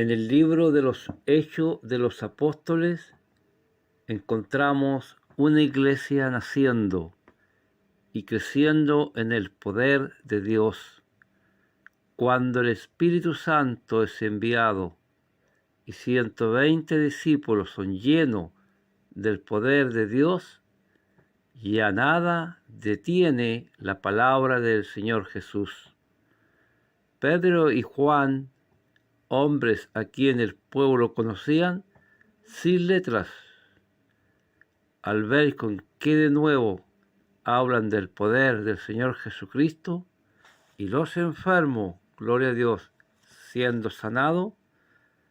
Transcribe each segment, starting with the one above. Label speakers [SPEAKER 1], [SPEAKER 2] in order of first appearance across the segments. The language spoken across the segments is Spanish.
[SPEAKER 1] En el libro de los Hechos de los Apóstoles encontramos una iglesia naciendo y creciendo en el poder de Dios. Cuando el Espíritu Santo es enviado y 120 discípulos son llenos del poder de Dios, ya nada detiene la palabra del Señor Jesús. Pedro y Juan, hombres a quien el pueblo conocían sin letras, al ver con qué de nuevo hablan del poder del Señor Jesucristo y los enfermos, gloria a Dios, siendo sanados,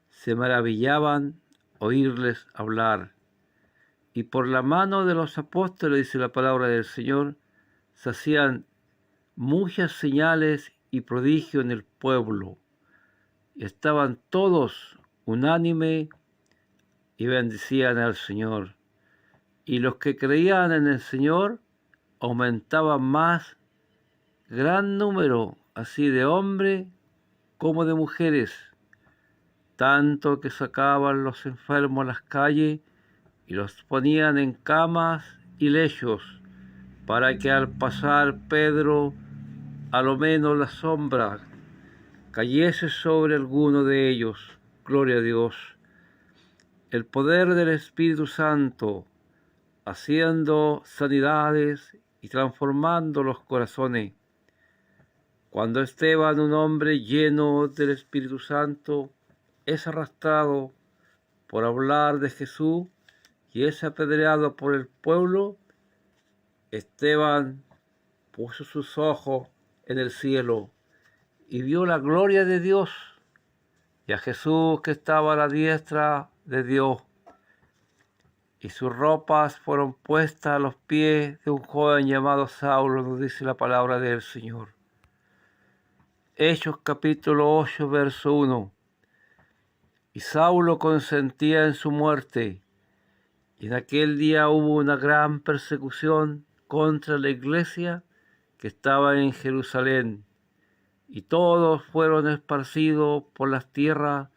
[SPEAKER 1] se maravillaban oírles hablar. Y por la mano de los apóstoles, dice la palabra del Señor, se hacían muchas señales y prodigios en el pueblo. Y estaban todos unánime y bendecían al Señor. Y los que creían en el Señor aumentaban más, gran número, así de hombres como de mujeres, tanto que sacaban los enfermos a las calles y los ponían en camas y lechos, para que al pasar Pedro, a lo menos la sombra cayese sobre alguno de ellos. Gloria a Dios. El poder del Espíritu Santo, haciendo sanidades y transformando los corazones. Cuando Esteban, un hombre lleno del Espíritu Santo, es arrastrado por hablar de Jesús y es apedreado por el pueblo, Esteban puso sus ojos en el cielo y vio la gloria de Dios y a Jesús que estaba a la diestra de Dios. Y sus ropas fueron puestas a los pies de un joven llamado Saulo, nos dice la palabra del Señor. Hechos capítulo 8, verso 1. Y Saulo consentía en su muerte, y en aquel día hubo una gran persecución contra la iglesia que estaba en Jerusalén, y todos fueron esparcidos por las tierras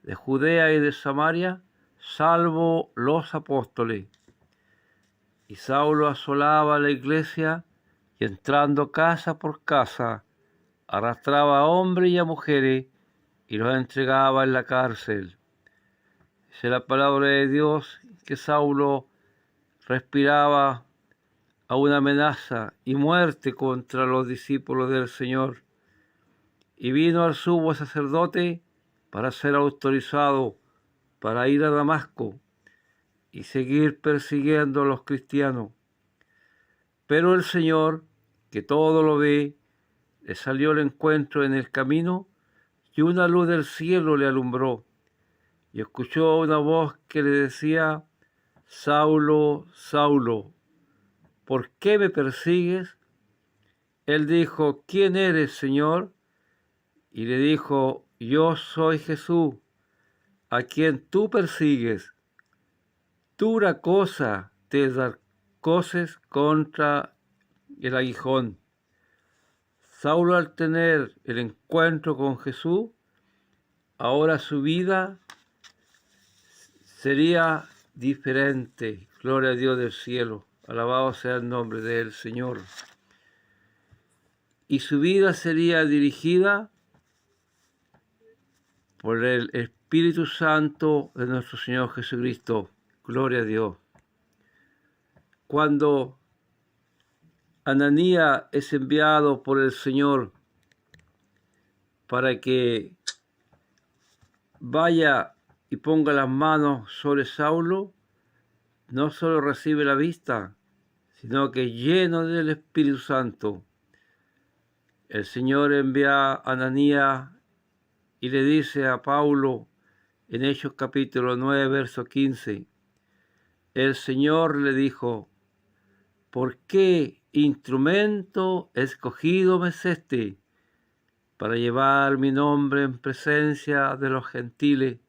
[SPEAKER 1] de Judea y de Samaria, salvo los apóstoles. Y Saulo asolaba la iglesia y entrando casa por casa, arrastraba a hombres y a mujeres y los entregaba en la cárcel. Dice la palabra de Dios que Saulo respiraba a una amenaza y muerte contra los discípulos del Señor. Y vino al sumo sacerdote para ser autorizado para ir a Damasco y seguir persiguiendo a los cristianos. Pero el Señor, que todo lo ve, le salió al encuentro en el camino y una luz del cielo le alumbró. Y escuchó una voz que le decía: Saulo, Saulo, ¿por qué me persigues? Él dijo: ¿Quién eres, Señor? Y le dijo: Yo soy Jesús, a quien tú persigues. Dura cosa te dar coces contra el aguijón. Saulo, al tener el encuentro con Jesús, ahora su vida sería diferente. Gloria a Dios del cielo. Alabado sea el nombre del Señor. Y su vida sería dirigida por el Espíritu Santo de nuestro Señor Jesucristo. Gloria a Dios. Cuando Ananías es enviado por el Señor para que vaya y ponga las manos sobre Saulo, no solo recibe la vista, sino que lleno del Espíritu Santo, el Señor envía a Ananías y le dice a Pablo en Hechos capítulo 9, verso 15, el Señor le dijo: ¿por qué instrumento escogido me es este para llevar mi nombre en presencia de los gentiles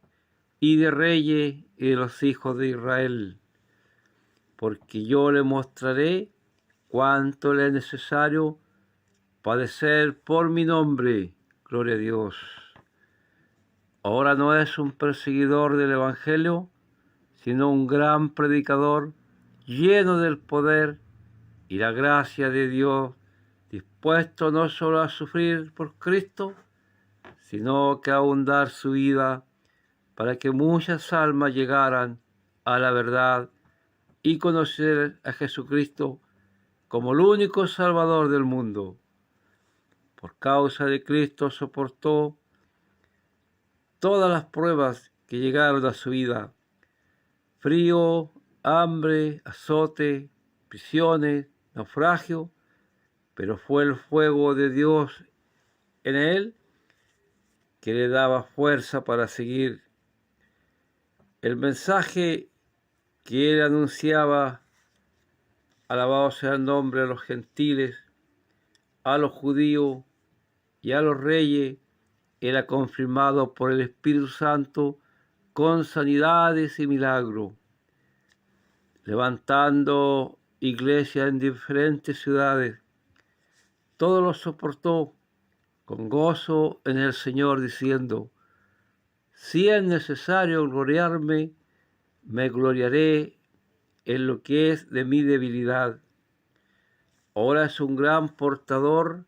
[SPEAKER 1] y de reyes y de los hijos de Israel? Porque yo le mostraré cuánto le es necesario padecer por mi nombre. Gloria a Dios. ahora no es un perseguidor del Evangelio, sino un gran predicador lleno del poder y la gracia de Dios, dispuesto no solo a sufrir por Cristo, sino que aún dar su vida para que muchas almas llegaran a la verdad y conocer a Jesucristo como el único Salvador del mundo. Por causa de Cristo soportó todas las pruebas que llegaron a su vida: frío, hambre, azote, prisiones, naufragio, pero fue el fuego de Dios en él que le daba fuerza para seguir. El mensaje que él anunciaba, alabado sea el nombre a los gentiles, a los judíos y a los reyes, era confirmado por el Espíritu Santo con sanidades y milagros, levantando iglesias en diferentes ciudades. Todo lo soportó con gozo en el Señor, diciendo: si es necesario gloriarme, me gloriaré en lo que es de mi debilidad. Ahora es un gran portador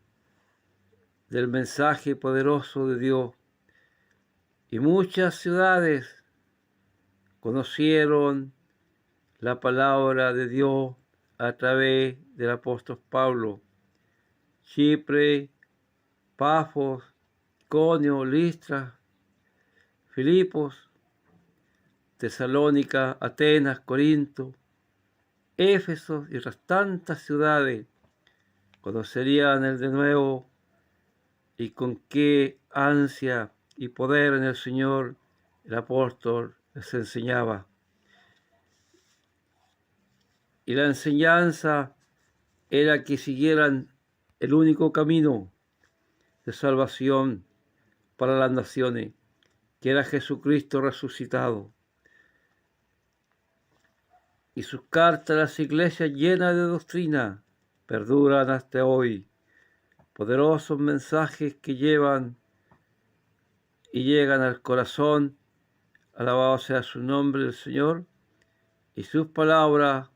[SPEAKER 1] del mensaje poderoso de Dios, y muchas ciudades conocieron la palabra de Dios a través del apóstol Pablo. Chipre, Pafos, Iconio, Listra, Filipos, Tesalónica, Atenas, Corinto, Éfeso y otras tantas ciudades conocerían el de nuevo, y con qué ansia y poder en el Señor el apóstol les enseñaba. Y la enseñanza era que siguieran el único camino de salvación para las naciones, que era Jesucristo resucitado. Y sus cartas a las iglesias llenas de doctrina perduran hasta hoy. Poderosos mensajes que llevan y llegan al corazón. Alabado sea su nombre el Señor, y sus palabras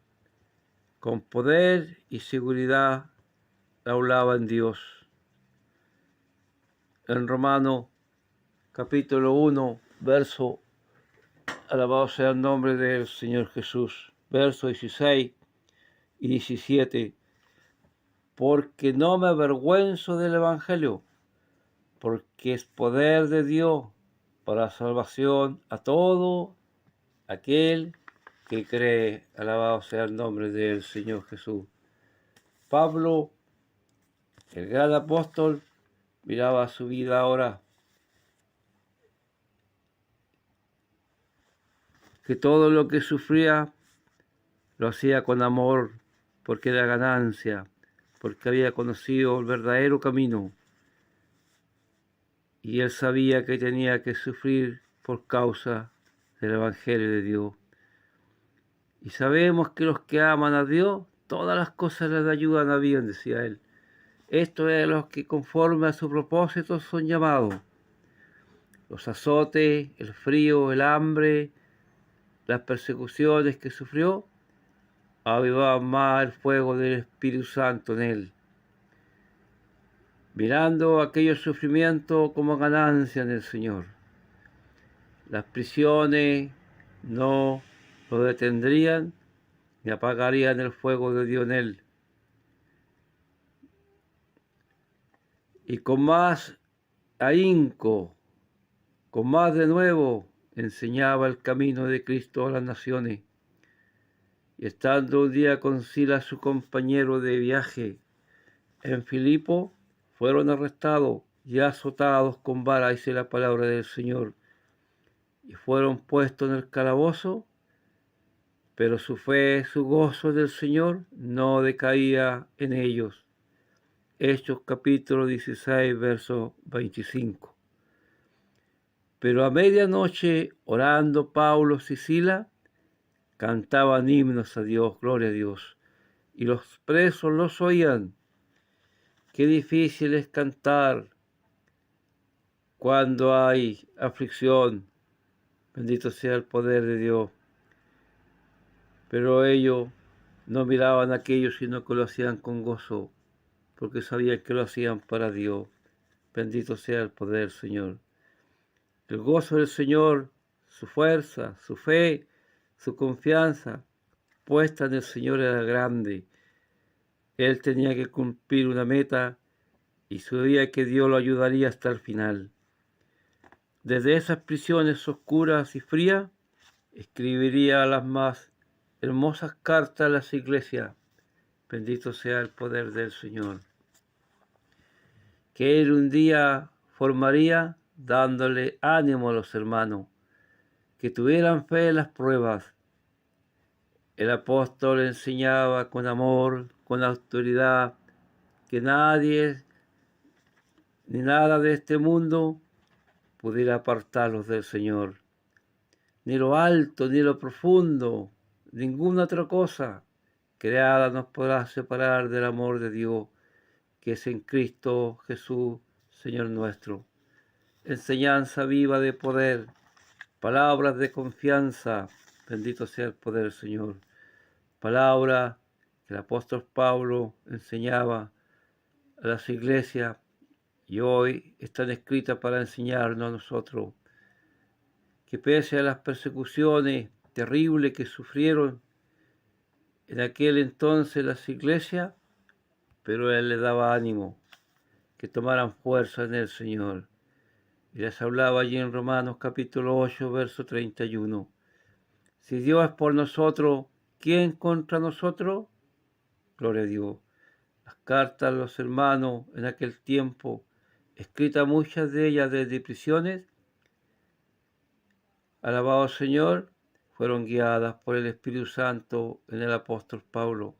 [SPEAKER 1] con poder y seguridad hablaban Dios. En Romanos capítulo 1, verso, alabado sea el nombre del Señor Jesús, versos 16 y 17, porque no me avergüenzo del Evangelio, porque es poder de Dios para salvación a todo aquel que cree. Alabado sea el nombre del Señor Jesús. Pablo, el gran apóstol, miraba su vida ahora, que todo lo que sufría lo hacía con amor, porque era ganancia, porque había conocido el verdadero camino, y él sabía que tenía que sufrir por causa del Evangelio de Dios. Y sabemos que los que aman a Dios, todas las cosas les ayudan a bien, decía él. Esto es los que conforme a su propósito son llamados. Los azotes, el frío, el hambre, las persecuciones que sufrió, avivaban más el fuego del Espíritu Santo en él, mirando aquellos sufrimientos como ganancia en el Señor. Las prisiones no lo detendrían ni apagarían el fuego de Dios en él. Y con más ahínco, con más de nuevo, enseñaba el camino de Cristo a las naciones. Y estando un día con Silas, su compañero de viaje, en Filipo, fueron arrestados y azotados con vara, dice la palabra del Señor, y fueron puestos en el calabozo, pero su fe, su gozo del Señor no decaía en ellos. Hechos capítulo 16, verso 25. Pero a medianoche, orando Pablo y Silas, cantaban himnos a Dios, gloria a Dios, y los presos los oían. Qué difícil es cantar cuando hay aflicción. Bendito sea el poder de Dios. Pero ellos no miraban aquello, sino que lo hacían con gozo, porque sabían que lo hacían para Dios. Bendito sea el poder, Señor. El gozo del Señor, su fuerza, su fe, su confianza puesta en el Señor era grande. Él tenía que cumplir una meta y sabía que Dios lo ayudaría hasta el final. Desde esas prisiones oscuras y frías, escribiría las más hermosas cartas a las iglesias. Bendito sea el poder del Señor. Que Él un día formaría dándole ánimo a los hermanos, que tuvieran fe en las pruebas. El apóstol enseñaba con amor, con autoridad, que nadie ni nada de este mundo pudiera apartarlos del Señor. Ni lo alto, ni lo profundo, ninguna otra cosa creada nos podrá separar del amor de Dios, que es en Cristo Jesús, Señor nuestro. Enseñanza viva de poder, palabras de confianza, bendito sea el poder del Señor. Palabra que el apóstol Pablo enseñaba a las iglesias y hoy están escritas para enseñarnos a nosotros. Que pese a las persecuciones terribles que sufrieron en aquel entonces las iglesias, pero Él les daba ánimo, que tomaran fuerza en el Señor. Y les hablaba allí en Romanos capítulo 8, verso 31. Si Dios es por nosotros, ¿quién contra nosotros? Gloria a Dios. Las cartas a los hermanos en aquel tiempo, escritas muchas de ellas desde prisiones, alabado Señor, fueron guiadas por el Espíritu Santo en el apóstol Pablo.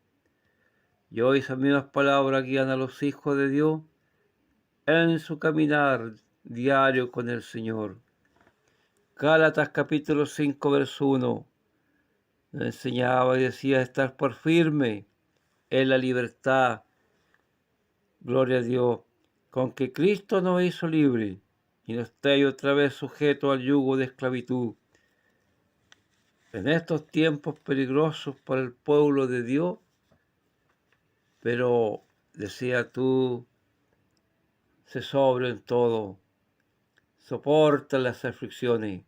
[SPEAKER 1] Y hoy esas mismas palabras guían a los hijos de Dios en su caminar diario con el Señor. Gálatas capítulo 5, verso 1, nos enseñaba y decía estar por firme en la libertad. Gloria a Dios, con que Cristo nos hizo libre y no estéis otra vez sujetos al yugo de esclavitud. En estos tiempos peligrosos para el pueblo de Dios, pero decía tú, sé sobrio en todo, soporta las aflicciones.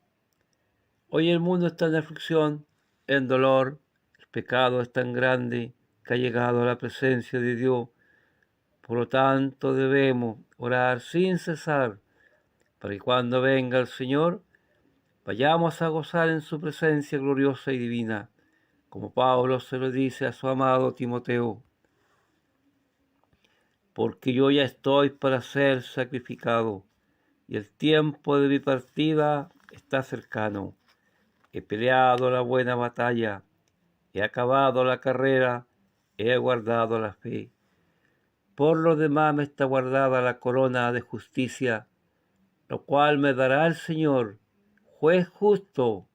[SPEAKER 1] Hoy el mundo está en aflicción, en dolor, el pecado es tan grande que ha llegado a la presencia de Dios. Por lo tanto debemos orar sin cesar, para que cuando venga el Señor, vayamos a gozar en su presencia gloriosa y divina, como Pablo se lo dice a su amado Timoteo. Porque yo ya estoy para ser sacrificado, y el tiempo de mi partida está cercano. He peleado la buena batalla, he acabado la carrera, he guardado la fe. Por lo demás me está guardada la corona de justicia, lo cual me dará el Señor, juez justo,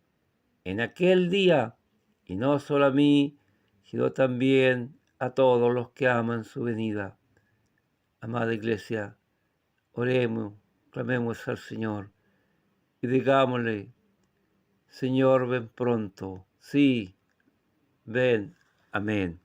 [SPEAKER 1] en aquel día, y no solo a mí, sino también a todos los que aman su venida. Amada Iglesia, oremos, clamemos al Señor y digámosle, Señor, ven pronto. Sí, ven. Amén.